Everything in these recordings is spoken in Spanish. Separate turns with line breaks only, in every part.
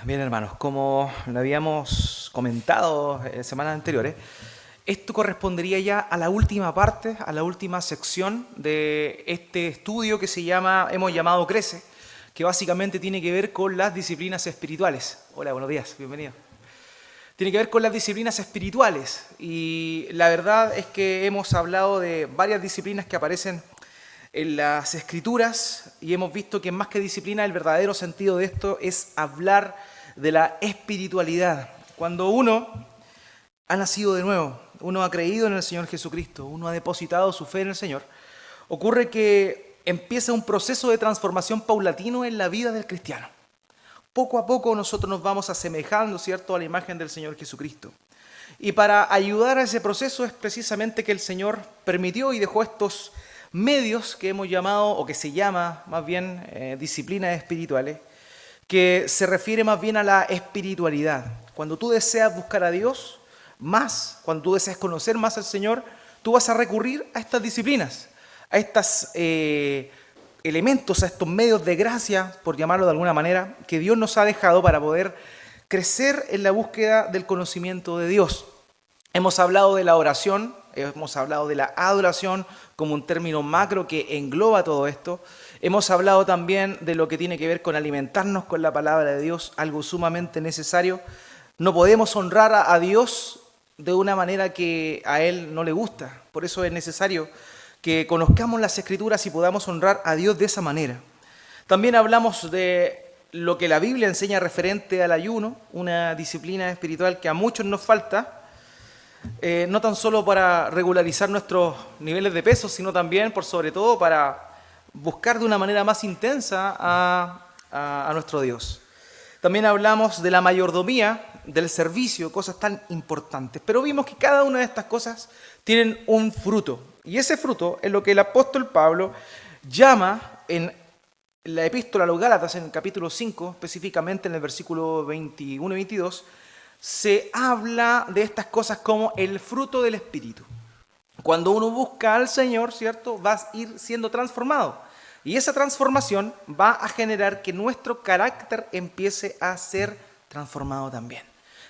Bien, hermanos, como lo habíamos comentado en semanas anteriores, esto correspondería ya a la última parte, a la última sección de este estudio que hemos llamado Crece, que básicamente tiene que ver con las disciplinas espirituales. Hola, buenos días, bienvenido. Tiene que ver con las disciplinas espirituales y la verdad es que hemos hablado de varias disciplinas que aparecen en las escrituras y hemos visto que más que disciplina el verdadero sentido de esto es hablar de la espiritualidad. Cuando uno ha nacido de nuevo, uno ha creído en el Señor Jesucristo, uno ha depositado su fe en el Señor, ocurre que empieza un proceso de transformación paulatino en la vida del cristiano. Poco a poco nosotros nos vamos asemejando, ¿cierto?, a la imagen del Señor Jesucristo. Y para ayudar a ese proceso es precisamente que el Señor permitió y dejó estos medios que hemos llamado, o que se llama más bien disciplinas espirituales, que se refiere más bien a la espiritualidad. Cuando tú deseas buscar a Dios más, cuando tú deseas conocer más al Señor, tú vas a recurrir a estas disciplinas, a estos elementos, a estos medios de gracia, por llamarlo de alguna manera, que Dios nos ha dejado para poder crecer en la búsqueda del conocimiento de Dios. Hemos hablado de la oración, hemos hablado de la adoración como un término macro que engloba todo esto. Hemos hablado también de lo que tiene que ver con alimentarnos con la palabra de Dios, algo sumamente necesario. No podemos honrar a Dios de una manera que a Él no le gusta. Por eso es necesario que conozcamos las Escrituras y podamos honrar a Dios de esa manera. También hablamos de lo que la Biblia enseña referente al ayuno, una disciplina espiritual que a muchos nos falta, no tan solo para regularizar nuestros niveles de peso, sino también, por sobre todo, para buscar de una manera más intensa a nuestro Dios. También hablamos de la mayordomía, del servicio, cosas tan importantes. Pero vimos que cada una de estas cosas tienen un fruto. Y ese fruto es lo que el apóstol Pablo llama en la epístola a los Gálatas, en el capítulo 5, específicamente en el versículo 21 y 22, se habla de estas cosas como el fruto del Espíritu. Cuando uno busca al Señor, ¿cierto?, va a ir siendo transformado. Y esa transformación va a generar que nuestro carácter empiece a ser transformado también.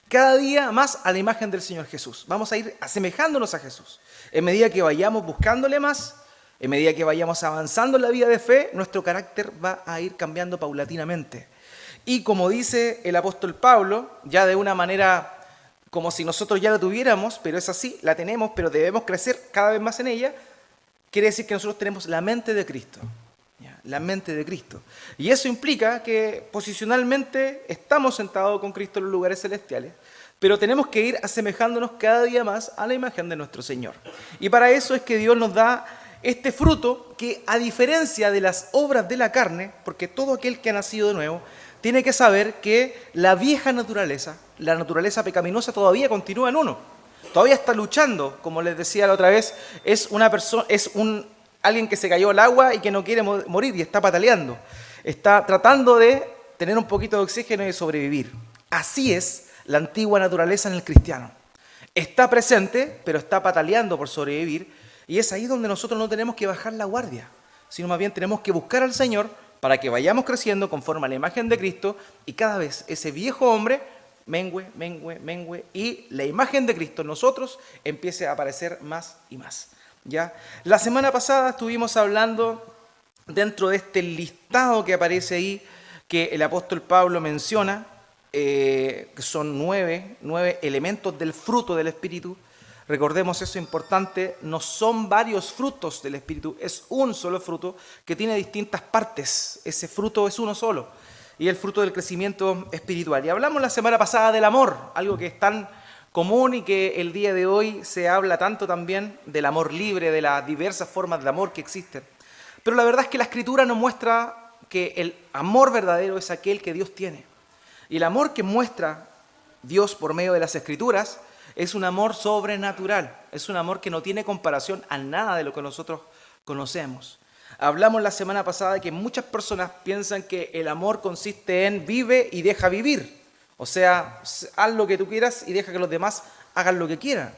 Cada día más a la imagen del Señor Jesús. Vamos a ir asemejándonos a Jesús. En medida que vayamos buscándole más, en medida que vayamos avanzando en la vida de fe, nuestro carácter va a ir cambiando paulatinamente. Y como dice el apóstol Pablo, ya de una manera como si nosotros ya la tuviéramos, pero es así, la tenemos, pero debemos crecer cada vez más en ella, quiere decir que nosotros tenemos la mente de Cristo. La mente de Cristo. Y eso implica que posicionalmente estamos sentados con Cristo en los lugares celestiales, pero tenemos que ir asemejándonos cada día más a la imagen de nuestro Señor. Y para eso es que Dios nos da este fruto que, a diferencia de las obras de la carne, porque todo aquel que ha nacido de nuevo tiene que saber que la vieja naturaleza, la naturaleza pecaminosa, todavía continúa en uno. Todavía está luchando, como les decía la otra vez, alguien que se cayó al agua y que no quiere morir y está pataleando. Está tratando de tener un poquito de oxígeno y sobrevivir. Así es la antigua naturaleza en el cristiano. Está presente, pero está pataleando por sobrevivir. Y es ahí donde nosotros no tenemos que bajar la guardia, sino más bien tenemos que buscar al Señor para que vayamos creciendo conforme a la imagen de Cristo y cada vez ese viejo hombre mengue y la imagen de Cristo en nosotros empiece a aparecer más y más. ¿Ya? La semana pasada estuvimos hablando dentro de este listado que aparece ahí, que el apóstol Pablo menciona, que son nueve elementos del fruto del Espíritu. Recordemos eso importante, no son varios frutos del Espíritu, es un solo fruto que tiene distintas partes. Ese fruto es uno solo y el fruto del crecimiento espiritual. Y hablamos la semana pasada del amor, algo que es tan común y que el día de hoy se habla tanto también del amor libre, de las diversas formas de amor que existen. Pero la verdad es que la Escritura nos muestra que el amor verdadero es aquel que Dios tiene. Y el amor que muestra Dios por medio de las Escrituras es un amor sobrenatural, es un amor que no tiene comparación a nada de lo que nosotros conocemos. Hablamos la semana pasada de que muchas personas piensan que el amor consiste en vive y deja vivir. O sea, haz lo que tú quieras y deja que los demás hagan lo que quieran.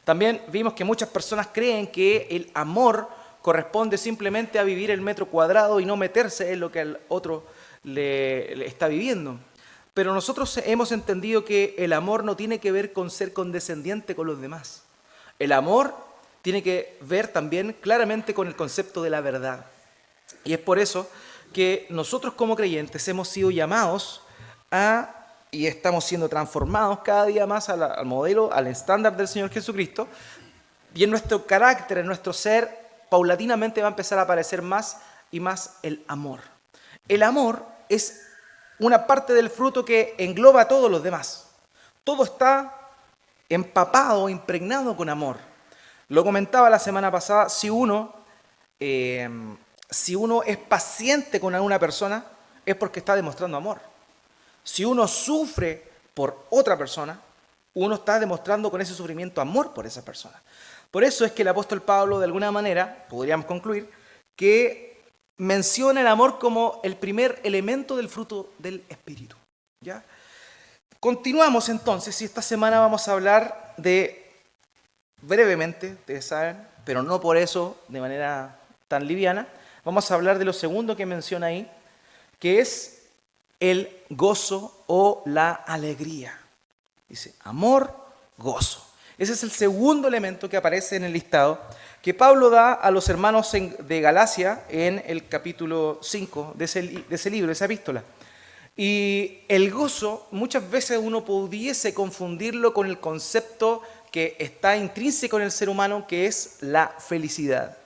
También vimos que muchas personas creen que el amor corresponde simplemente a vivir el metro cuadrado y no meterse en lo que al otro le está viviendo. Pero nosotros hemos entendido que el amor no tiene que ver con ser condescendiente con los demás. El amor tiene que ver también claramente con el concepto de la verdad. Y es por eso que nosotros como creyentes hemos sido llamados y estamos siendo transformados cada día más al modelo, al estándar del Señor Jesucristo, y en nuestro carácter, en nuestro ser, paulatinamente va a empezar a aparecer más y más el amor. El amor es una parte del fruto que engloba a todos los demás. Todo está empapado, impregnado con amor. Lo comentaba la semana pasada, si uno es paciente con alguna persona, es porque está demostrando amor. Si uno sufre por otra persona, uno está demostrando con ese sufrimiento amor por esa persona. Por eso es que el apóstol Pablo, de alguna manera, podríamos concluir, que menciona el amor como el primer elemento del fruto del Espíritu. ¿Ya? Continuamos entonces, y esta semana vamos a hablar brevemente, ustedes saben, pero no por eso de manera tan liviana, vamos a hablar de lo segundo que menciona ahí, que es el gozo o la alegría. Dice, amor, gozo. Ese es el segundo elemento que aparece en el listado que Pablo da a los hermanos de Galacia en el capítulo 5 de ese libro, de esa epístola. Y el gozo, muchas veces uno pudiese confundirlo con el concepto que está intrínseco en el ser humano, que es la felicidad.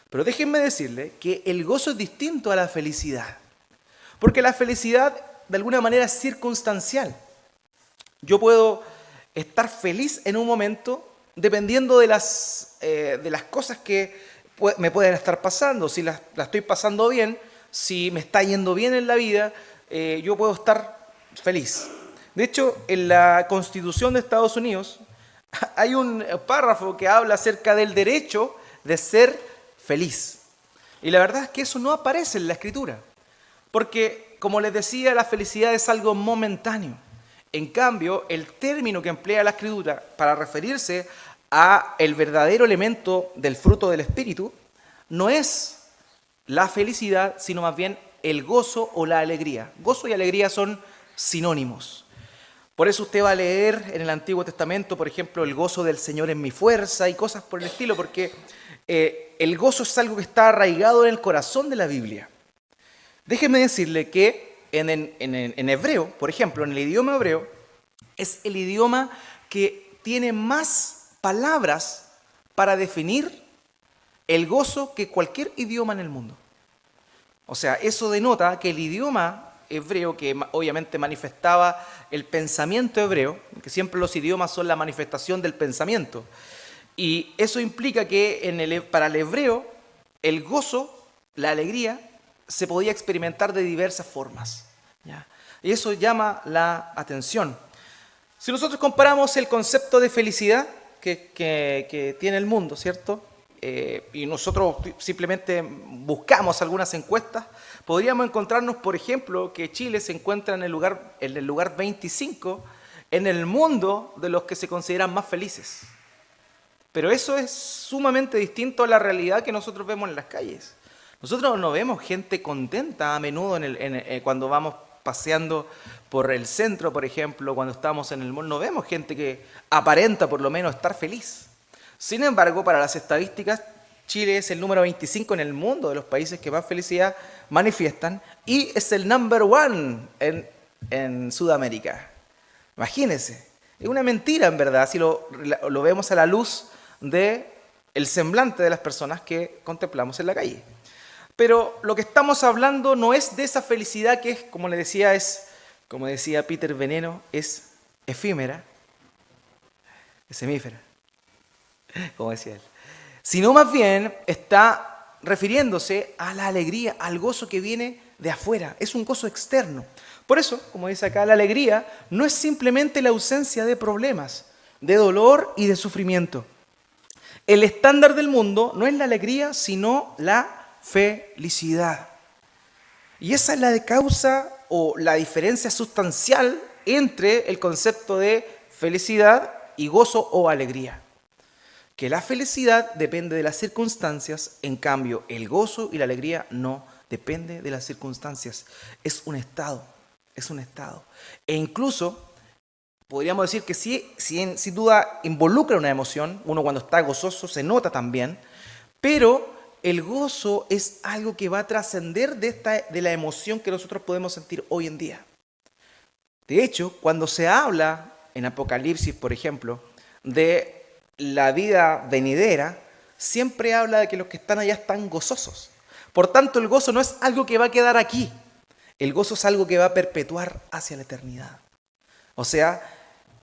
Pero déjenme decirle que el gozo es distinto a la felicidad. Porque la felicidad, de alguna manera, es circunstancial. Yo puedo estar feliz en un momento dependiendo de las cosas que me pueden estar pasando. Si la estoy pasando bien, si me está yendo bien en la vida, yo puedo estar feliz. De hecho, en la Constitución de Estados Unidos hay un párrafo que habla acerca del derecho de ser feliz. Y la verdad es que eso no aparece en la Escritura. Porque, como les decía, la felicidad es algo momentáneo. En cambio, el término que emplea la Escritura para referirse a el verdadero elemento del fruto del Espíritu no es la felicidad, sino más bien el gozo o la alegría. Gozo y alegría son sinónimos. Por eso usted va a leer en el Antiguo Testamento, por ejemplo, el gozo del Señor es mi fuerza y cosas por el estilo, porque el gozo es algo que está arraigado en el corazón de la Biblia. Déjeme decirle que en hebreo, por ejemplo, en el idioma hebreo, es el idioma que tiene más palabras para definir el gozo que cualquier idioma en el mundo. O sea, eso denota que el idioma hebreo, que obviamente manifestaba el pensamiento hebreo, que siempre los idiomas son la manifestación del pensamiento, y eso implica que para el hebreo el gozo, la alegría, se podía experimentar de diversas formas. ¿Ya? Y eso llama la atención. Si nosotros comparamos el concepto de felicidad que tiene el mundo, ¿cierto? Y nosotros simplemente buscamos algunas encuestas, podríamos encontrarnos, por ejemplo, que Chile se encuentra en el lugar 25 en el mundo de los que se consideran más felices. Pero eso es sumamente distinto a la realidad que nosotros vemos en las calles. Nosotros no vemos gente contenta a menudo cuando vamos paseando por el centro, por ejemplo, cuando estamos en el mall, no vemos gente que aparenta por lo menos estar feliz. Sin embargo, para las estadísticas, Chile es el número 25 en el mundo de los países que más felicidad manifiestan y es el number one en Sudamérica. Imagínense, es una mentira en verdad si lo vemos a la luz del semblante de las personas que contemplamos en la calle. Pero lo que estamos hablando no es de esa felicidad que es, como decía Peter Veneno, es efímera, es hemífera, como decía él. Sino más bien está refiriéndose a la alegría, al gozo que viene de afuera, es un gozo externo. Por eso, como dice acá, la alegría no es simplemente la ausencia de problemas, de dolor y de sufrimiento. El estándar del mundo no es la alegría, sino la felicidad. Y esa es la causa o la diferencia sustancial entre el concepto de felicidad y gozo o alegría. Que la felicidad depende de las circunstancias, en cambio el gozo y la alegría no depende de las circunstancias, es un estado. es un estado. E incluso podríamos decir que sí, sin duda involucra una emoción, uno cuando está gozoso se nota también, pero el gozo es algo que va a trascender de la emoción que nosotros podemos sentir hoy en día. De hecho, cuando se habla en Apocalipsis, por ejemplo, de la vida venidera, siempre habla de que los que están allá están gozosos. Por tanto, el gozo no es algo que va a quedar aquí. El gozo es algo que va a perpetuar hacia la eternidad. O sea,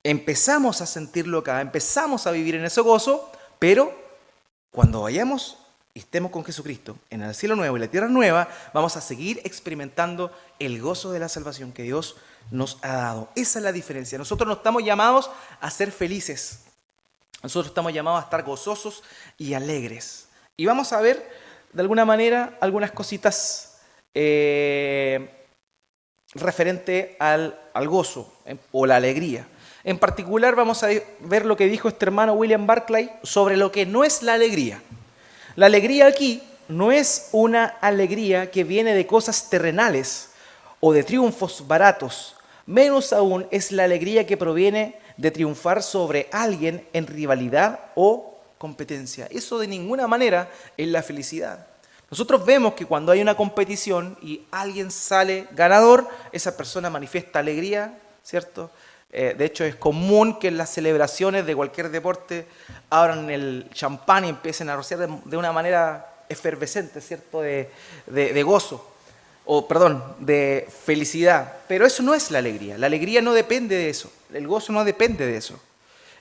empezamos a sentirlo acá, empezamos a vivir en ese gozo, pero cuando vayamos y estemos con Jesucristo en el cielo nuevo y la tierra nueva, vamos a seguir experimentando el gozo de la salvación que Dios nos ha dado. Esa es la diferencia. Nosotros no estamos llamados a ser felices. Nosotros estamos llamados a estar gozosos y alegres. Y vamos a ver, de alguna manera, algunas cositas referente al gozo o la alegría. En particular vamos a ver lo que dijo este hermano William Barclay sobre lo que no es la alegría. La alegría aquí no es una alegría que viene de cosas terrenales o de triunfos baratos. Menos aún es la alegría que proviene de triunfar sobre alguien en rivalidad o competencia. Eso de ninguna manera es la felicidad. Nosotros vemos que cuando hay una competición y alguien sale ganador, esa persona manifiesta alegría, ¿cierto? De hecho, es común que en las celebraciones de cualquier deporte abran el champán y empiecen a rociar de una manera efervescente, ¿cierto? De gozo, o perdón, de felicidad. Pero eso no es la alegría. La alegría no depende de eso. El gozo no depende de eso.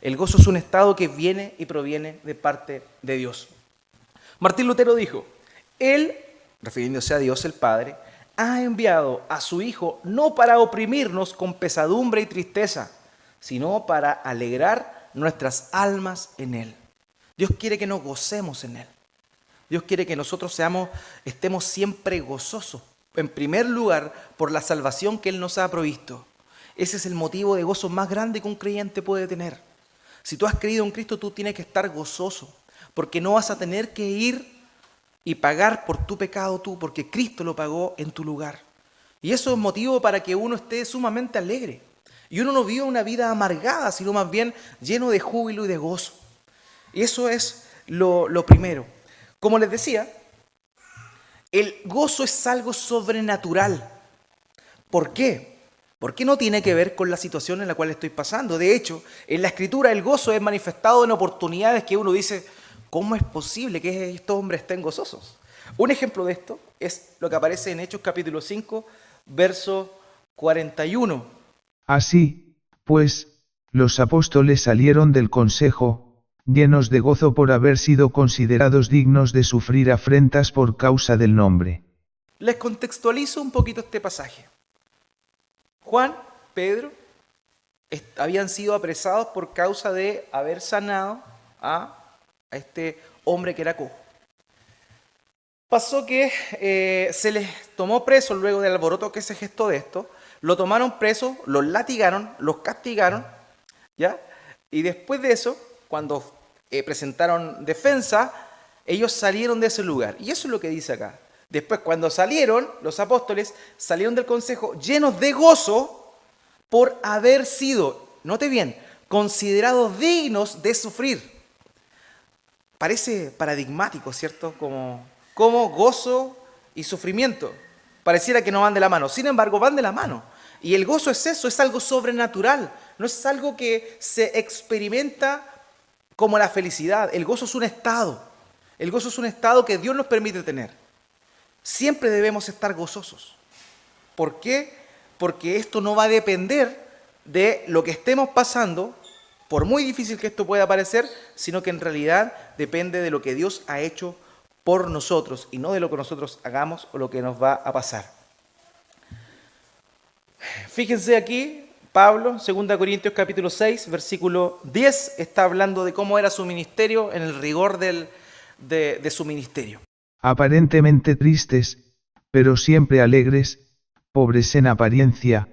El gozo es un estado que viene y proviene de parte de Dios. Martín Lutero dijo: Él, refiriéndose a Dios el Padre, ha enviado a su Hijo no para oprimirnos con pesadumbre y tristeza, sino para alegrar nuestras almas en Él. Dios quiere que nos gocemos en Él. Dios quiere que nosotros estemos siempre gozosos. En primer lugar, por la salvación que Él nos ha provisto. Ese es el motivo de gozo más grande que un creyente puede tener. Si tú has creído en Cristo, tú tienes que estar gozoso, porque no vas a tener que ir y pagar por tu pecado tú, porque Cristo lo pagó en tu lugar. Y eso es motivo para que uno esté sumamente alegre. Y uno no viva una vida amargada, sino más bien lleno de júbilo y de gozo. Y eso es lo primero. Como les decía, el gozo es algo sobrenatural. ¿Por qué? Porque no tiene que ver con la situación en la cual estoy pasando. De hecho, en la Escritura el gozo es manifestado en oportunidades que uno dice: ¿cómo es posible que estos hombres estén gozosos? Un ejemplo de esto es lo que aparece en Hechos capítulo 5, verso 41.
Así, pues, los apóstoles salieron del consejo, llenos de gozo por haber sido considerados dignos de sufrir afrentas por causa del nombre.
Les contextualizo un poquito este pasaje. Juan, Pedro, habían sido apresados por causa de haber sanado a este hombre que era cojo. Pasó que se les tomó preso luego del alboroto que se gestó de esto, lo tomaron preso, los latigaron, los castigaron, ¿ya? Y después de eso, cuando presentaron defensa, ellos salieron de ese lugar. Y eso es lo que dice acá. Después, cuando salieron, los apóstoles salieron del consejo llenos de gozo por haber sido, note bien, considerados dignos de sufrir. Parece paradigmático, ¿cierto? Como gozo y sufrimiento. Pareciera que no van de la mano. Sin embargo, van de la mano. Y el gozo es eso, es algo sobrenatural. No es algo que se experimenta como la felicidad. El gozo es un estado. El gozo es un estado que Dios nos permite tener. Siempre debemos estar gozosos. ¿Por qué? Porque esto no va a depender de lo que estemos pasando, por muy difícil que esto pueda parecer, sino que en realidad depende de lo que Dios ha hecho por nosotros y no de lo que nosotros hagamos o lo que nos va a pasar. Fíjense aquí, Pablo, 2 Corintios capítulo 6, versículo 10, está hablando de cómo era su ministerio en el rigor de su ministerio.
Aparentemente tristes, pero siempre alegres, pobres en apariencia,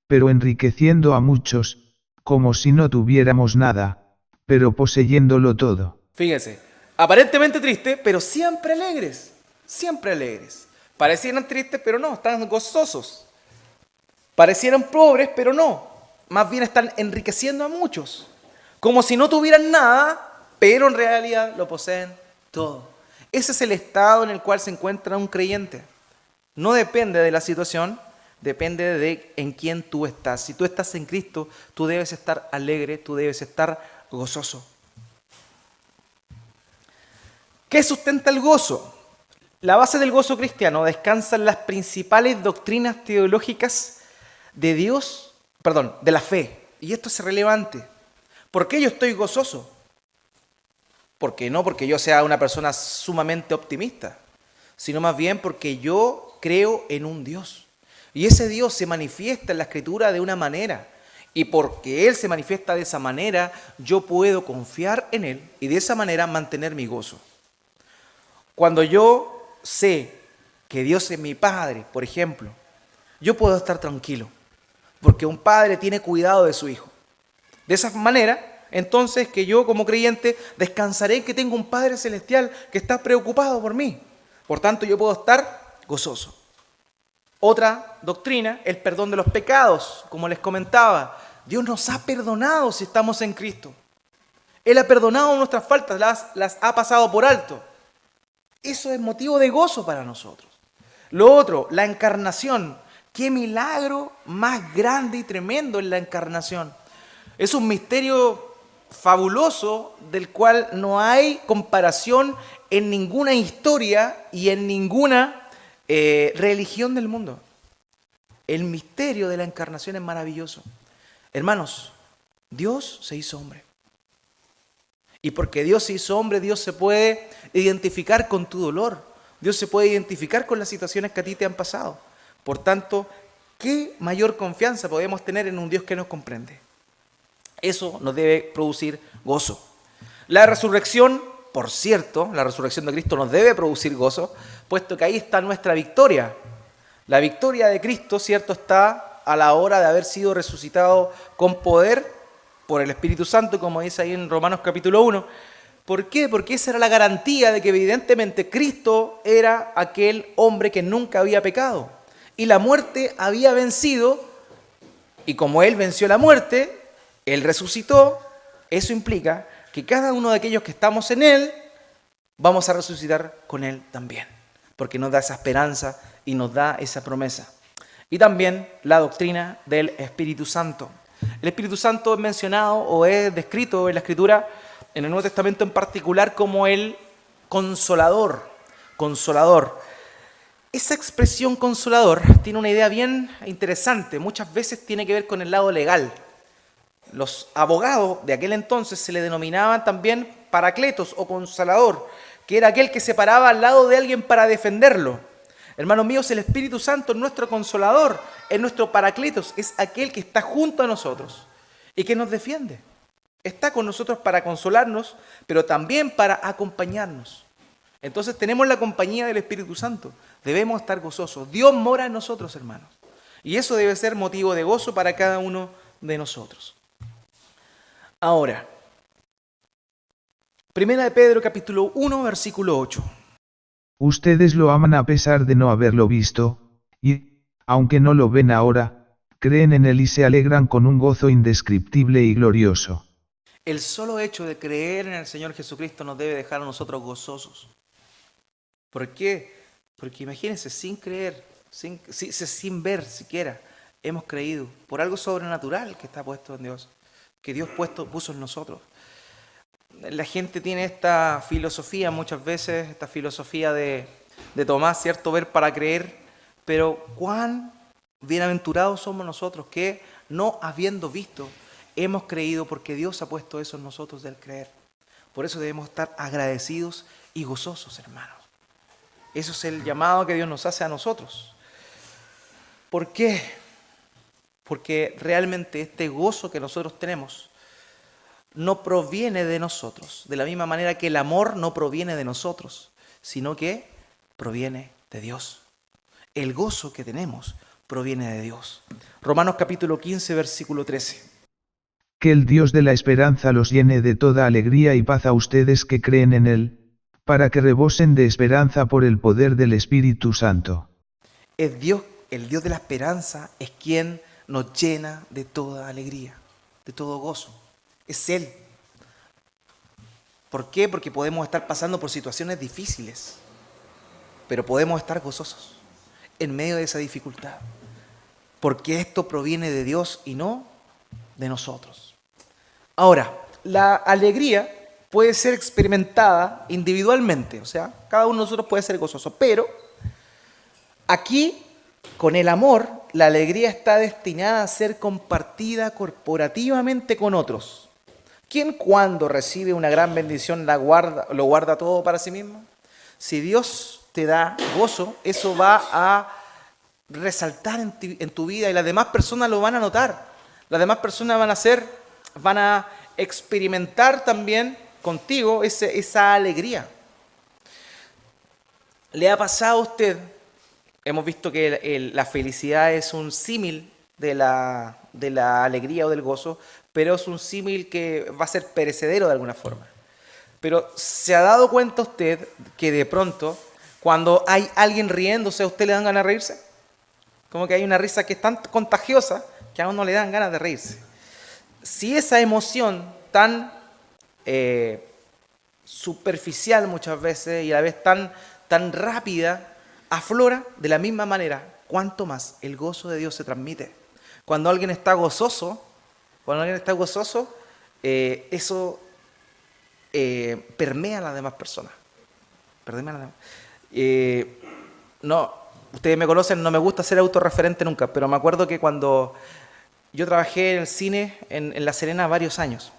pero enriqueciendo a muchos, como si no tuviéramos nada, pero poseyéndolo todo.
Fíjense, aparentemente tristes, pero siempre alegres, siempre alegres. Parecieran tristes, pero no, están gozosos. Parecieran pobres, pero no. Más bien están enriqueciendo a muchos. Como si no tuvieran nada, pero en realidad lo poseen todo. Ese es el estado en el cual se encuentra un creyente. No depende de la situación, depende de en quién tú estás. Si tú estás en Cristo, tú debes estar alegre, tú debes estar gozoso. ¿Qué sustenta el gozo? La base del gozo cristiano descansa en las principales doctrinas teológicas de Dios, de la fe. Y esto es relevante. ¿Por qué yo estoy gozoso? Porque no porque yo sea una persona sumamente optimista, sino más bien porque yo creo en un Dios. Y ese Dios se manifiesta en la Escritura de una manera. Y porque Él se manifiesta de esa manera, yo puedo confiar en Él y de esa manera mantener mi gozo. Cuando yo sé que Dios es mi Padre, por ejemplo, yo puedo estar tranquilo, porque un padre tiene cuidado de su hijo. De esa manera, entonces, que yo como creyente descansaré en que tengo un Padre Celestial que está preocupado por mí. Por tanto, yo puedo estar gozoso. Otra doctrina, el perdón de los pecados. Como les comentaba, Dios nos ha perdonado si estamos en Cristo. Él ha perdonado nuestras faltas, las ha pasado por alto. Eso es motivo de gozo para nosotros. Lo otro, la encarnación. ¡Qué milagro más grande y tremendo es la encarnación! Es un misterio fabuloso del cual no hay comparación en ninguna historia y en ninguna religión del mundo. El misterio de la encarnación es maravilloso. Hermanos, Dios se hizo hombre. Y porque Dios se hizo hombre, Dios se puede identificar con tu dolor. Dios se puede identificar con las situaciones que a ti te han pasado. Por tanto, ¿qué mayor confianza podemos tener en un Dios que nos comprende? Eso nos debe producir gozo. La resurrección, por cierto, la resurrección de Cristo nos debe producir gozo, puesto que ahí está nuestra victoria. La victoria de Cristo, cierto, está a la hora de haber sido resucitado con poder por el Espíritu Santo, como dice ahí en Romanos capítulo 1. ¿Por qué? Porque esa era la garantía de que evidentemente Cristo era aquel hombre que nunca había pecado. Y la muerte había vencido, y como Él venció la muerte, Él resucitó. Eso implica que cada uno de aquellos que estamos en Él, vamos a resucitar con Él también. Porque nos da esa esperanza y nos da esa promesa. Y también la doctrina del Espíritu Santo. El Espíritu Santo es mencionado o es descrito en la Escritura, en el Nuevo Testamento en particular, como el Consolador. Consolador. Esa expresión consolador tiene una idea bien interesante. Muchas veces tiene que ver con el lado legal. Los abogados de aquel entonces se le denominaban también paracletos o consolador, que era aquel que se paraba al lado de alguien para defenderlo. Hermanos míos, el Espíritu Santo es nuestro consolador, es nuestro paracletos, es aquel que está junto a nosotros y que nos defiende. Está con nosotros para consolarnos, pero también para acompañarnos. Entonces tenemos la compañía del Espíritu Santo. Debemos estar gozosos. Dios mora en nosotros, hermanos. Y eso debe ser motivo de gozo para cada uno de nosotros. Ahora, 1 de Pedro capítulo 1, versículo 8.
Ustedes lo aman a pesar de no haberlo visto, y, aunque no lo ven ahora, creen en él y se alegran con un gozo indescriptible y glorioso.
El solo hecho de creer en el Señor Jesucristo nos debe dejar a nosotros gozosos. ¿Por qué? Porque imagínense, sin creer, sin ver siquiera, hemos creído por algo sobrenatural que está puesto en Dios, que Dios puso en nosotros. La gente tiene esta filosofía muchas veces, esta filosofía de Tomás, ¿cierto? Ver para creer, pero cuán bienaventurados somos nosotros que, no habiendo visto, hemos creído porque Dios ha puesto eso en nosotros del creer. Por eso debemos estar agradecidos y gozosos, hermanos. Eso es el llamado que Dios nos hace a nosotros. ¿Por qué? Porque realmente este gozo que nosotros tenemos no proviene de nosotros, de la misma manera que el amor no proviene de nosotros, sino que proviene de Dios. El gozo que tenemos proviene de Dios. Romanos capítulo 15, versículo 13.
Que el Dios de la esperanza los llene de toda alegría y paz a ustedes que creen en él, para que rebosen de esperanza por el poder del Espíritu Santo.
Es Dios, el Dios de la esperanza, es quien nos llena de toda alegría, de todo gozo. Es Él. ¿Por qué? Porque podemos estar pasando por situaciones difíciles, pero podemos estar gozosos en medio de esa dificultad, porque esto proviene de Dios y no de nosotros. Ahora, la alegría puede ser experimentada individualmente, o sea, cada uno de nosotros puede ser gozoso, pero aquí, con el amor, la alegría está destinada a ser compartida corporativamente con otros. ¿Quién cuando recibe una gran bendición lo guarda todo para sí mismo? Si Dios te da gozo, eso va a resaltar en tu vida y las demás personas lo van a notar. Las demás personas van a experimentar también contigo esa alegría. ¿Le ha pasado a usted? Hemos visto que la felicidad es un símil de la alegría o del gozo, pero es un símil que va a ser perecedero de alguna forma. Pero ¿se ha dado cuenta usted que de pronto, cuando hay alguien riéndose, a usted le dan ganas de reírse? Como que hay una risa que es tan contagiosa que a uno le dan ganas de reírse. Si esa emoción tan superficial muchas veces y a la vez tan rápida aflora, de la misma manera, cuanto más el gozo de Dios se transmite. Cuando alguien está gozoso, eso permea a las demás personas. No, ustedes me conocen, no me gusta ser autorreferente nunca, pero me acuerdo que cuando yo trabajé en el cine en La Serena varios años,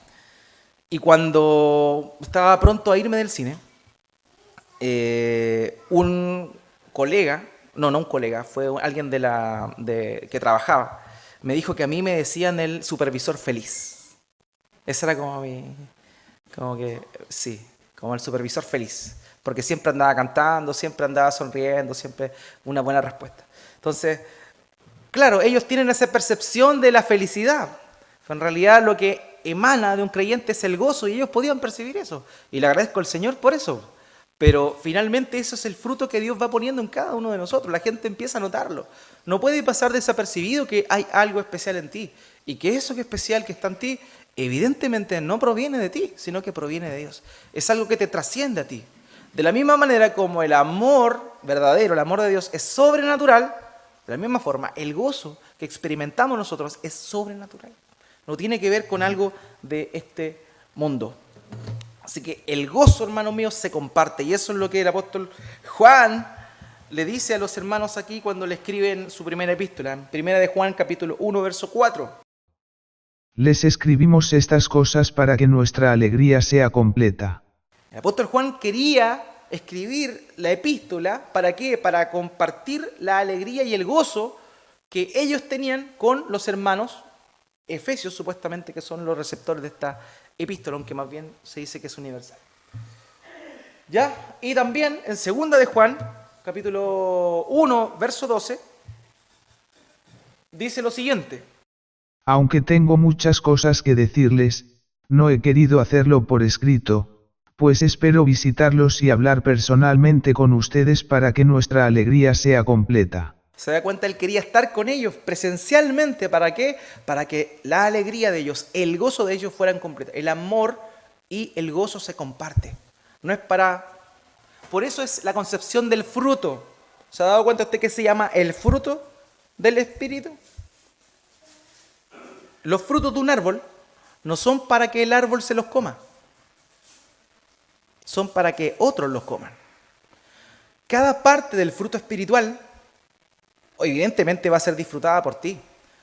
y cuando estaba pronto a irme del cine, un colega, no un colega, fue alguien que trabajaba, me dijo que a mí me decían el supervisor feliz. Ese era como el supervisor feliz, porque siempre andaba cantando, siempre andaba sonriendo, siempre una buena respuesta. Entonces, claro, ellos tienen esa percepción de la felicidad. En realidad lo que emana de un creyente es el gozo y ellos podían percibir eso. Y le agradezco al Señor por eso. Pero finalmente eso es el fruto que Dios va poniendo en cada uno de nosotros. La gente empieza a notarlo. No puede pasar desapercibido que hay algo especial en ti. Y que eso que es especial que está en ti, evidentemente no proviene de ti, sino que proviene de Dios. Es algo que te trasciende a ti. De la misma manera como el amor verdadero, el amor de Dios es sobrenatural, de la misma forma el gozo que experimentamos nosotros es sobrenatural. No tiene que ver con algo de este mundo. Así que el gozo, hermanos míos, se comparte. Y eso es lo que el apóstol Juan le dice a los hermanos aquí cuando le escriben su primera epístola. En primera de Juan, capítulo 1, verso 4.
Les escribimos estas cosas para que nuestra alegría sea completa.
El apóstol Juan quería escribir la epístola, ¿para qué? Para compartir la alegría y el gozo que ellos tenían con los hermanos efesios, supuestamente, que son los receptores de esta epístola, aunque más bien se dice que es universal. ¿Ya? Y también en segunda de Juan, capítulo 1, verso 12, dice lo siguiente.
Aunque tengo muchas cosas que decirles, no he querido hacerlo por escrito, pues espero visitarlos y hablar personalmente con ustedes para que nuestra alegría sea completa.
¿Se da cuenta? Él quería estar con ellos presencialmente. ¿Para qué? Para que la alegría de ellos, el gozo de ellos fueran completos. El amor y el gozo se comparte. No es para... Por eso es la concepción del fruto. ¿Se ha dado cuenta usted que se llama el fruto del Espíritu? Los frutos de un árbol no son para que el árbol se los coma. Son para que otros los coman. Cada parte del fruto espiritual evidentemente va a ser disfrutada por ti,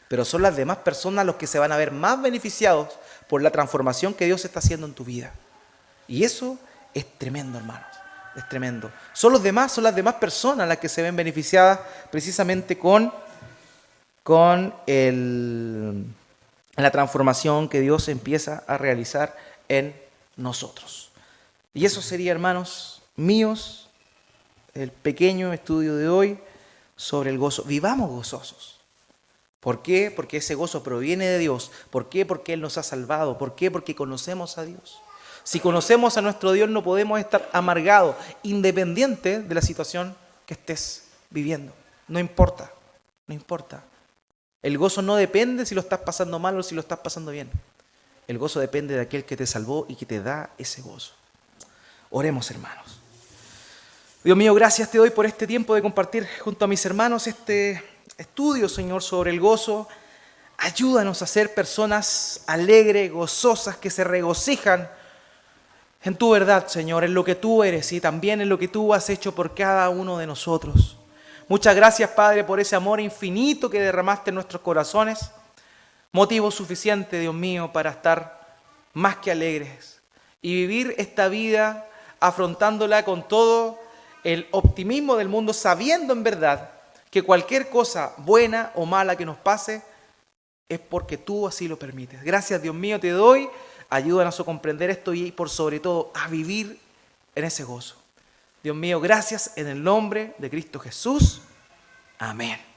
pero son las demás personas los que se van a ver más beneficiados por la transformación que Dios está haciendo en tu vida. Y eso es tremendo, hermanos, es tremendo. Son las demás personas las que se ven beneficiadas precisamente con la transformación que Dios empieza a realizar en nosotros. Y eso sería, hermanos míos, el pequeño estudio de hoy sobre el gozo. Vivamos gozosos. ¿Por qué? Porque ese gozo proviene de Dios. ¿Por qué? Porque Él nos ha salvado. ¿Por qué? Porque conocemos a Dios. Si conocemos a nuestro Dios, no podemos estar amargados, independiente de la situación que estés viviendo. No importa, no importa. El gozo no depende si lo estás pasando mal o si lo estás pasando bien. El gozo depende de aquel que te salvó y que te da ese gozo. Oremos, hermanos. Dios mío, gracias te doy por este tiempo de compartir junto a mis hermanos este estudio, Señor, sobre el gozo. Ayúdanos a ser personas alegres, gozosas, que se regocijan en tu verdad, Señor, en lo que tú eres y también en lo que tú has hecho por cada uno de nosotros. Muchas gracias, Padre, por ese amor infinito que derramaste en nuestros corazones. Motivo suficiente, Dios mío, para estar más que alegres y vivir esta vida afrontándola con todo el optimismo del mundo, sabiendo en verdad que cualquier cosa buena o mala que nos pase es porque tú así lo permites. Gracias, Dios mío, te doy. Ayúdanos a comprender esto y por sobre todo a vivir en ese gozo. Dios mío, gracias en el nombre de Cristo Jesús. Amén.